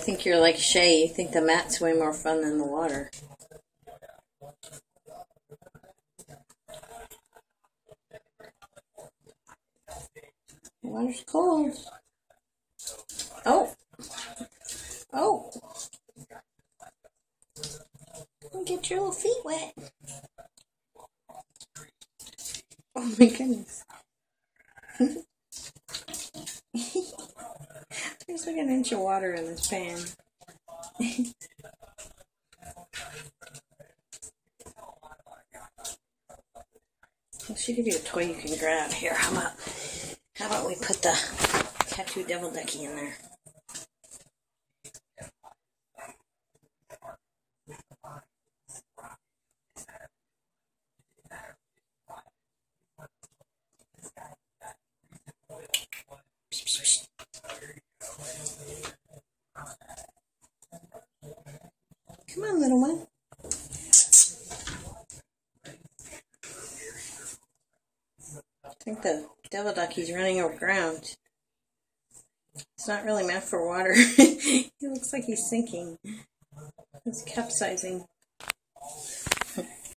think you're like Shay. You think the mat's way more fun than the water. The water's cold. Oh. Oh. Don't get your little feet wet. Oh my goodness. There's like an inch of water in this pan. I should give you a toy you can grab. Here, how about we put the Tattoo Devil Ducky in there? Come on, little one. I think the Devil Ducky's running aground. It's not really meant for water. He looks like he's sinking. He's capsizing.